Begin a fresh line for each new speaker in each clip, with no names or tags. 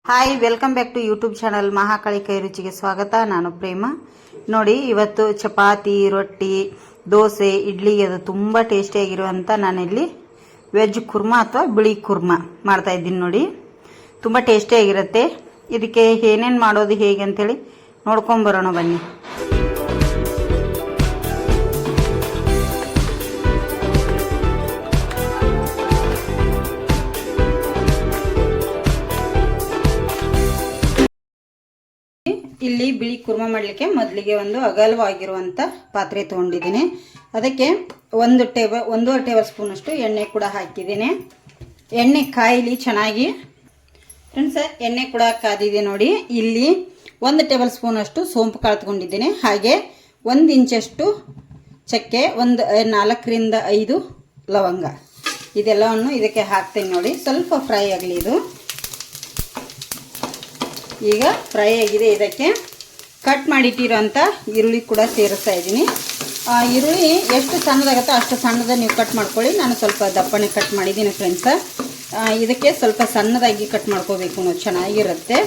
Hi welcome back to YouTube channel Mahakali ಕೈ ರುಚಿಗೆ ಸ್ವಾಗತ. ನಾನು ಪ್ರೇಮ. ನೋಡಿ, ಇವತ್ತು ಚಪಾತಿ, ರೊಟ್ಟಿ, ದೋಸೆ, ಇಡ್ಲಿಗೆ ಅದು ತುಂಬ ಟೇಸ್ಟಿಯಾಗಿರುವಂಥ ನಾನಿಲ್ಲಿ ವೆಜ್ ಕುರ್ಮಾ ಅಥವಾ ಬಿಳಿ ಕುರ್ಮಾ ಮಾಡ್ತಾ ಇದ್ದೀನಿ. ನೋಡಿ, ತುಂಬ ಟೇಸ್ಟಿಯಾಗಿರುತ್ತೆ. ಇದಕ್ಕೆ ಏನೇನು ಮಾಡೋದು ಹೇಗೆ ಅಂತೇಳಿ ನೋಡ್ಕೊಂಬರೋಣ ಬನ್ನಿ. ಇಲ್ಲಿ ಬಿಳಿ ಕುರ್ಮಾ ಮಾಡಲಿಕ್ಕೆ ಮೊದಲಿಗೆ ಒಂದು ಅಗಲವಾಗಿರುವಂಥ ಪಾತ್ರೆ ತೊಗೊಂಡಿದ್ದೀನಿ. ಅದಕ್ಕೆ 1.5 ಟೇಬಲ್ ಸ್ಪೂನ್ ಅಷ್ಟು ಎಣ್ಣೆ ಕೂಡ ಹಾಕಿದ್ದೀನಿ. ಎಣ್ಣೆ ಕಾಯಿಲಿ ಚೆನ್ನಾಗಿ ಫ್ರೆಂಡ್ಸ್. ಎಣ್ಣೆ ಕೂಡ ಕಾದಿದೆ. ನೋಡಿ, ಇಲ್ಲಿ 1 ಟೇಬಲ್ ಸ್ಪೂನ್ ಅಷ್ಟು ಸೋಂಪು ಕಾಳು ತಗೊಂಡಿದ್ದೀನಿ. ಹಾಗೆ 1 ಇಂಚಷ್ಟು ಚಕ್ಕೆ, 4 ರಿಂದ 5 ಲವಂಗ, ಇದೆಲ್ಲವನ್ನು ಇದಕ್ಕೆ ಹಾಕ್ತೇನೆ. ನೋಡಿ, ಸ್ವಲ್ಪ ಫ್ರೈ ಆಗಲಿ. ಇದು ಈಗ ಫ್ರೈ ಆಗಿದೆ. ಇದಕ್ಕೆ ಕಟ್ ಮಾಡಿಟ್ಟಿರೋಂಥ ಈರುಳ್ಳಿ ಕೂಡ ಸೇರಿಸ್ತಾ ಇದ್ದೀನಿ. ಈರುಳ್ಳಿ ಎಷ್ಟು ಸಣ್ಣದಾಗುತ್ತೋ ಅಷ್ಟು ಸಣ್ಣದ ನೀವು ಕಟ್ ಮಾಡ್ಕೊಳ್ಳಿ. ನಾನು ಸ್ವಲ್ಪ ದಪ್ಪನೆ ಕಟ್ ಮಾಡಿದ್ದೀನಿ ಫ್ರೆಂಡ್ಸ. ಇದಕ್ಕೆ ಸ್ವಲ್ಪ ಸಣ್ಣದಾಗಿ ಕಟ್ ಮಾಡ್ಕೋಬೇಕು, ನಾವು ಚೆನ್ನಾಗಿರುತ್ತೆ.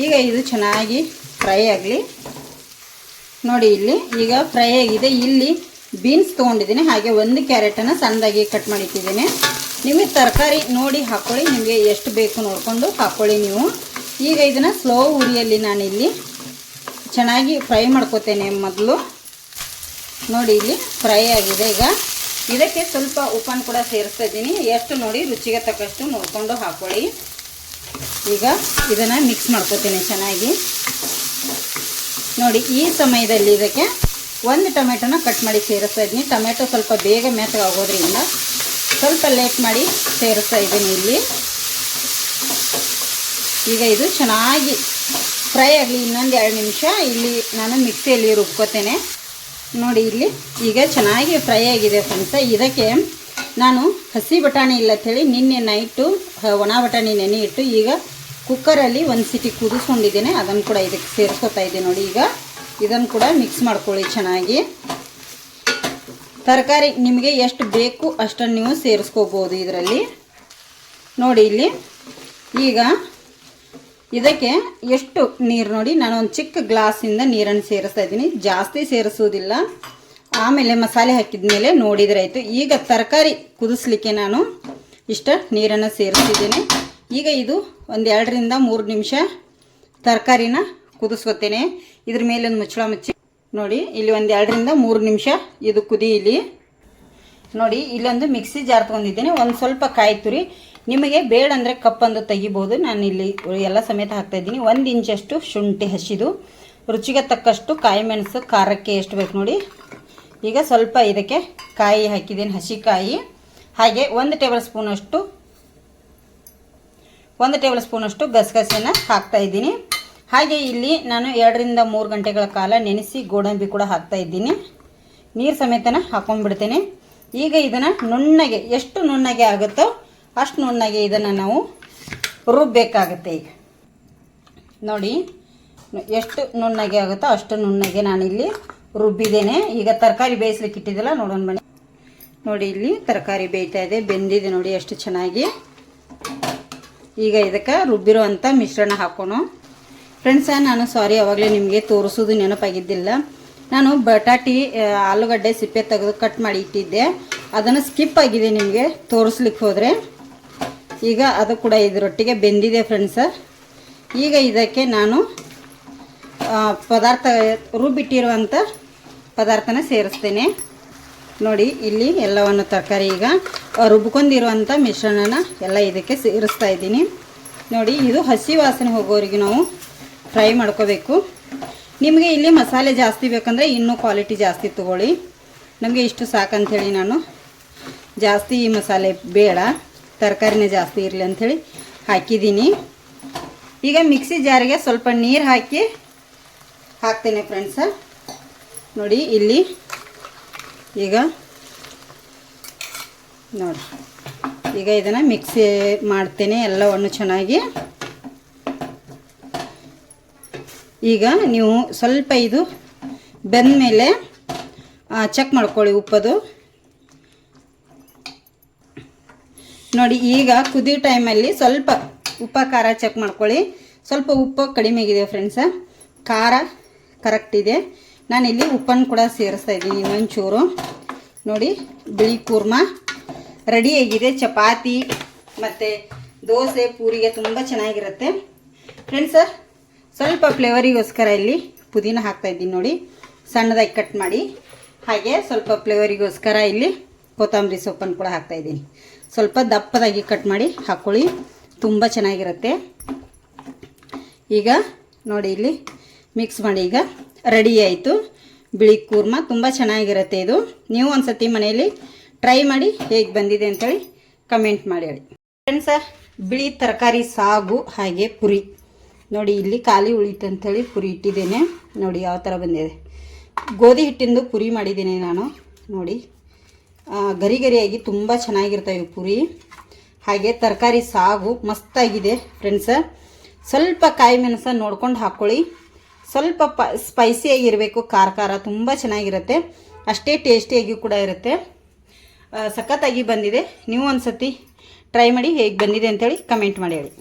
ಈಗ ಇದು ಚೆನ್ನಾಗಿ ಫ್ರೈ ಆಗಲಿ. ನೋಡಿ, ಇಲ್ಲಿ ಈಗ ಫ್ರೈ ಆಗಿದೆ. ಇಲ್ಲಿ ಬೀನ್ಸ್ ತೊಗೊಂಡಿದ್ದೀನಿ. ಹಾಗೆ 1 ಕ್ಯಾರೆಟನ್ನು ಸಣ್ಣದಾಗಿ ಕಟ್ ಮಾಡಿಟ್ಟಿದ್ದೀನಿ. ನಿಮಗೆ ತರಕಾರಿ ನೋಡಿ ಹಾಕ್ಕೊಳ್ಳಿ, ನಿಮಗೆ ಎಷ್ಟು ಬೇಕು ನೋಡಿಕೊಂಡು ಹಾಕ್ಕೊಳ್ಳಿ ನೀವು. ಈಗ ಇದನ್ನು ಸ್ಲೋ ಉರಿಯಲ್ಲಿ ನಾನಿಲ್ಲಿ ಚೆನ್ನಾಗಿ ಫ್ರೈ ಮಾಡ್ಕೋತೇನೆ ಮೊದಲು. ನೋಡಿ, ಇಲ್ಲಿ ಫ್ರೈ ಆಗಿದೆ. ಈಗ ಇದಕ್ಕೆ ಸ್ವಲ್ಪ ಉಪ್ಪನ್ನು ಕೂಡ ಸೇರಿಸ್ತಾ ಇದ್ದೀನಿ. ಎಷ್ಟು ನೋಡಿ, ರುಚಿಗೆ ತಕ್ಕಷ್ಟು ನೋಡಿಕೊಂಡು ಹಾಕ್ಕೊಳ್ಳಿ. ಈಗ ಇದನ್ನು ಮಿಕ್ಸ್ ಮಾಡ್ಕೋತೇನೆ ಚೆನ್ನಾಗಿ. ನೋಡಿ, ಈ ಸಮಯದಲ್ಲಿ ಇದಕ್ಕೆ 1 ಟೊಮೆಟೊನ ಕಟ್ ಮಾಡಿ ಸೇರಿಸ್ತಾ ಇದ್ದೀನಿ. ಟೊಮೆಟೊ ಸ್ವಲ್ಪ ಬೇಗ ಮೆತ್ತಗಾಗೋದ್ರಿಂದ ಸ್ವಲ್ಪ ಲೇಟ್ ಮಾಡಿ ಸೇರಿಸ್ತಾ ಇದ್ದೀನಿ ಇಲ್ಲಿ. ಈಗ ಇದು ಚೆನ್ನಾಗಿ ಫ್ರೈ ಆಗಲಿ. ಇನ್ನೊಂದು 2 ನಿಮಿಷ ಇಲ್ಲಿ ನಾನು ಮಿಕ್ಸಿಯಲ್ಲಿ ರುಬ್ಕೋತೇನೆ. ನೋಡಿ, ಇಲ್ಲಿ ಈಗ ಚೆನ್ನಾಗಿ ಫ್ರೈ ಆಗಿದೆ ಫ್ರೆಂಡ್ಸ. ಇದಕ್ಕೆ ನಾನು ಹಸಿ ಬಟಾಣಿ ಇಲ್ಲ ಅಂಥೇಳಿ ನಿನ್ನೆ ನೈಟು ಒಣ ಬಟಾಣಿ ನೆನೆ ಇಟ್ಟು ಈಗ ಕುಕ್ಕರಲ್ಲಿ 1 ಸಿಟಿ ಕುದಿಸ್ಕೊಂಡಿದ್ದೇನೆ. ಅದನ್ನು ಕೂಡ ಇದಕ್ಕೆ ಸೇರಿಸ್ಕೊತಾ ಇದ್ದೆ. ನೋಡಿ, ಈಗ ಇದನ್ನು ಕೂಡ ಮಿಕ್ಸ್ ಮಾಡ್ಕೊಳ್ಳಿ ಚೆನ್ನಾಗಿ. ತರಕಾರಿ ನಿಮಗೆ ಎಷ್ಟು ಬೇಕು ಅಷ್ಟನ್ನು ನೀವು ಸೇರಿಸ್ಕೋಬೋದು ಇದರಲ್ಲಿ. ನೋಡಿ, ಇಲ್ಲಿ ಈಗ ಇದಕ್ಕೆ ಎಷ್ಟು ನೀರು ನೋಡಿ, ನಾನು ಒಂದು ಚಿಕ್ಕ ಗ್ಲಾಸಿಂದ ನೀರನ್ನು ಸೇರಿಸ್ತಾ ಇದ್ದೀನಿ. ಜಾಸ್ತಿ ಸೇರಿಸೋದಿಲ್ಲ. ಆಮೇಲೆ ಮಸಾಲೆ ಹಾಕಿದ ಮೇಲೆ ನೋಡಿದರೆ ಆಯಿತು. ಈಗ ತರಕಾರಿ ಕುದಿಸ್ಲಿಕ್ಕೆ ನಾನು ಇಷ್ಟ ನೀರನ್ನು ಸೇರಿಸಿದ್ದೇನೆ. ಈಗ ಇದು 1 ರಿಂದ 3 ನಿಮಿಷ ತರಕಾರಿನ ಕುದಿಸ್ಕೊತೇನೆ. ಇದ್ರ ಮೇಲೆ ಒಂದು ಮುಚ್ಚಳ ಮುಚ್ಚಿ. ನೋಡಿ, ಇಲ್ಲಿ 1 ರಿಂದ 3 ನಿಮಿಷ ಇದು ಕುದೀಲಿ. ನೋಡಿ, ಇಲ್ಲೊಂದು ಮಿಕ್ಸಿ ಜಾರ್ ತೊಗೊಂಡಿದ್ದೇನೆ. ಒಂದು ಸ್ವಲ್ಪ ಕಾಯಿ ತುರಿ, ನಿಮಗೆ ಬೇಡ ಅಂದರೆ ಕಪ್ಪಂದು ತೆಗಿಬೋದು. ನಾನು ಇಲ್ಲಿ ಎಲ್ಲ ಸಮೇತ ಹಾಕ್ತಾಯಿದ್ದೀನಿ. 1 ಇಂಚಷ್ಟು ಶುಂಠಿ ಹಸಿದು, ರುಚಿಗೆ ತಕ್ಕಷ್ಟು ಕಾಯಿ ಮೆಣಸು, ಖಾರಕ್ಕೆ ಎಷ್ಟು ಬೇಕು ನೋಡಿ. ಈಗ ಸ್ವಲ್ಪ ಇದಕ್ಕೆ ಕಾಯಿ ಹಾಕಿದ್ದೀನಿ, ಹಸಿ ಕಾಯಿ. ಹಾಗೆ 1 ಟೇಬಲ್ ಸ್ಪೂನಷ್ಟು ಗಸಗಸೆನ ಹಾಕ್ತಾಯಿದ್ದೀನಿ. ಹಾಗೆ ಇಲ್ಲಿ ನಾನು 2 ರಿಂದ 3 ಗಂಟೆಗಳ ಕಾಲ ನೆನೆಸಿ ಗೋಡಂಬಿ ಕೂಡ ಹಾಕ್ತಾಯಿದ್ದೀನಿ. ನೀರು ಸಮೇತನ ಹಾಕೊಂಡ್ಬಿಡ್ತೇನೆ. ಈಗ ಇದನ್ನು ನುಣ್ಣಗೆ, ಎಷ್ಟು ನುಣ್ಣಗೆ ಆಗುತ್ತೋ ಅಷ್ಟು ನುಣ್ಣಗೆ ಇದನ್ನು ನಾವು ರುಬ್ಬಬೇಕಾಗುತ್ತೆ. ಈಗ ನೋಡಿ, ಎಷ್ಟು ನುಣ್ಣಗೆ ಆಗುತ್ತೋ ಅಷ್ಟು ನುಣ್ಣಗೆ ನಾನಿಲ್ಲಿ ರುಬ್ಬಿದ್ದೇನೆ. ಈಗ ತರಕಾರಿ ಬೇಯಿಸ್ಲಿಕ್ಕೆ ಇಟ್ಟಿದ್ದೆಲ್ಲ ನೋಡೋಣ ಬನ್ನಿ. ನೋಡಿ, ಇಲ್ಲಿ ತರಕಾರಿ ಬೇಯ್ತಾ ಇದೆ, ಬೆಂದಿದೆ. ನೋಡಿ ಎಷ್ಟು ಚೆನ್ನಾಗಿ. ಈಗ ಇದಕ್ಕೆ ರುಬ್ಬಿರುವಂಥ ಮಿಶ್ರಣ ಹಾಕೋಣ ಫ್ರೆಂಡ್ಸ. ನಾನು ಸಾರಿ, ಆವಾಗಲೇ ನಿಮಗೆ ತೋರಿಸೋದು ನೆನಪಾಗಿದ್ದಿಲ್ಲ. ನಾನು ಬಟಾಟಿ, ಆಲೂಗಡ್ಡೆ ಸಿಪ್ಪೆ ತೆಗೆದು ಕಟ್ ಮಾಡಿ ಇಟ್ಟಿದ್ದೆ. ಅದನ್ನು ಸ್ಕಿಪ್ ಆಗಿದೆ ನಿಮಗೆ ತೋರಿಸ್ಲಿಕ್ಕೆ ಹೋದರೆ. ಈಗ ಅದು ಕೂಡ ಇದರೊಟ್ಟಿಗೆ ಬೆಂದಿದೆ ಫ್ರೆಂಡ್ಸ. ಈಗ ಇದಕ್ಕೆ ನಾನು ರುಬ್ಬಿಟ್ಟಿರುವಂಥ ಪದಾರ್ಥನ ಸೇರಿಸ್ತೇನೆ. ನೋಡಿ, ಇಲ್ಲಿ ಎಲ್ಲವನ್ನು ತರಕಾರಿ ಈಗ ರುಬ್ಕೊಂಡಿರುವಂಥ ಮಿಶ್ರಣನ ಎಲ್ಲ ಇದಕ್ಕೆ ಸೇರಿಸ್ತಾ ಇದ್ದೀನಿ. ನೋಡಿ, ಇದು ಹಸಿ ವಾಸನೆ ಹೋಗೋವರೆಗೆ ನಾವು ಫ್ರೈ ಮಾಡ್ಕೋಬೇಕು. ನಿಮಗೆ ಇಲ್ಲಿ ಮಸಾಲೆ ಜಾಸ್ತಿ ಬೇಕಂದರೆ ಇನ್ನೂ ಕ್ವಾಲಿಟಿ ಜಾಸ್ತಿ ತೊಗೊಳ್ಳಿ. ನಮಗೆ ಇಷ್ಟು ಸಾಕಂಥೇಳಿ ನಾನು ಜಾಸ್ತಿ ಮಸಾಲೆ ಬೇಡ, ತರಕಾರಿನೇ ಜಾಸ್ತಿ ಇರಲಿ ಅಂಥೇಳಿ ಹಾಕಿದ್ದೀನಿ. ಈಗ ಮಿಕ್ಸಿ ಜಾರಿಗೆ ಸ್ವಲ್ಪ ನೀರು ಹಾಕ್ತೇನೆ ಫ್ರೆಂಡ್ಸ. ನೋಡಿ, ಇಲ್ಲಿ ಈಗ ನೋಡಿ, ಈಗ ಇದನ್ನು ಮಿಕ್ಸಿ ಮಾಡ್ತೇನೆ ಎಲ್ಲವನ್ನು ಚೆನ್ನಾಗಿ. ಈಗ ನೀವು ಸ್ವಲ್ಪ ಇದು ಬೆಂದ ಮೇಲೆ ಚೆಕ್ ಮಾಡ್ಕೊಳ್ಳಿ ಉಪ್ಪದು. ನೋಡಿ, ಈಗ ಕುದಿ ಟೈಮಲ್ಲಿ ಸ್ವಲ್ಪ ಉಪ್ಪ ಖಾರ ಚೆಕ್ ಮಾಡ್ಕೊಳ್ಳಿ. ಸ್ವಲ್ಪ ಉಪ್ಪು ಕಡಿಮೆ ಆಗಿದೆ ಫ್ರೆಂಡ್ಸ. ಖಾರ ಕರೆಕ್ಟ್ ಇದೆ. ನಾನಿಲ್ಲಿ ಉಪ್ಪನ್ನು ಕೂಡ ಸೇರಿಸ್ತಾ ಇದ್ದೀನಿ ಇನ್ನೊಂಚೂರು. ನೋಡಿ, ಬಿಳಿ ಕೂರ್ಮ ರೆಡಿಯಾಗಿದೆ. ಚಪಾತಿ ಮತ್ತು ದೋಸೆ ಪೂರಿಗೆ ತುಂಬ ಚೆನ್ನಾಗಿರುತ್ತೆ ಫ್ರೆಂಡ್ಸ. ಸ್ವಲ್ಪ ಫ್ಲೇವರಿಗೋಸ್ಕರ ಇಲ್ಲಿ ಪುದೀನ ಹಾಕ್ತಾಯಿದ್ದೀನಿ ನೋಡಿ, ಸಣ್ಣದಾಗಿ ಕಟ್ ಮಾಡಿ. ಹಾಗೆ ಸ್ವಲ್ಪ ಫ್ಲೇವರಿಗೋಸ್ಕರ ಇಲ್ಲಿ ಕೊತ್ತಂಬರಿ ಸೊಪ್ಪನ್ನು ಕೂಡ ಹಾಕ್ತಾಯಿದ್ದೀನಿ. ಸ್ವಲ್ಪ ದಪ್ಪದಾಗಿ ಕಟ್ ಮಾಡಿ ಹಾಕ್ಕೊಳ್ಳಿ, ತುಂಬ ಚೆನ್ನಾಗಿರುತ್ತೆ. ಈಗ ನೋಡಿ ಇಲ್ಲಿ ಮಿಕ್ಸ್ ಮಾಡಿ. ಈಗ ರೆಡಿ ಆಯಿತು ಬಿಳಿ ಕೂರ್ಮ. ತುಂಬ ಚೆನ್ನಾಗಿರುತ್ತೆ ಇದು. ನೀವು ಒಂದು ಸತಿ ಮನೆಯಲ್ಲಿ ಟ್ರೈ ಮಾಡಿ ಹೇಗೆ ಬಂದಿದೆ ಅಂತೇಳಿ ಕಮೆಂಟ್ ಮಾಡಿ ಹೇಳಿ ಫ್ರೆಂಡ್ಸ. ಬಿಳಿ ತರಕಾರಿ ಸಾಗು ಹಾಗೆ ಪುರಿ ನೋಡಿ, ಇಲ್ಲಿ ಖಾಲಿ ಉಳಿತು ಅಂಥೇಳಿ ಪುರಿ ಇಟ್ಟಿದ್ದೇನೆ. ನೋಡಿ ಯಾವ ಥರ ಬಂದಿದೆ. ಗೋಧಿ ಹಿಟ್ಟಿಂದು ಪುರಿ ಮಾಡಿದ್ದೀನಿ ನಾನು. ನೋಡಿ, ಗರಿ ಗರಿಯಾಗಿ ತುಂಬ ಚೆನ್ನಾಗಿರ್ತವೆ ಪುರಿ. ಹಾಗೆ ತರಕಾರಿ ಸಾಗು ಮಸ್ತಾಗಿದೆ ಫ್ರೆಂಡ್ಸ. ಸ್ವಲ್ಪ ಕಾಯಿ ಮೆಣಸು ನೋಡ್ಕೊಂಡು ಹಾಕ್ಕೊಳ್ಳಿ. ಸ್ವಲ್ಪ ಸ್ಪೈಸಿಯಾಗಿರಬೇಕು, ಖಾರ ಖಾರ ತುಂಬ ಚೆನ್ನಾಗಿರುತ್ತೆ. ಅಷ್ಟೇ ಟೇಸ್ಟಿಯಾಗಿ ಕೂಡ ಇರುತ್ತೆ. ಸಖತ್ತಾಗಿ ಬಂದಿದೆ. ನೀವು ಒಂದು ಸತಿ ಟ್ರೈ ಮಾಡಿ ಹೇಗೆ ಬಂದಿದೆ ಅಂತೇಳಿ ಕಮೆಂಟ್ ಮಾಡಿ ಹೇಳಿ.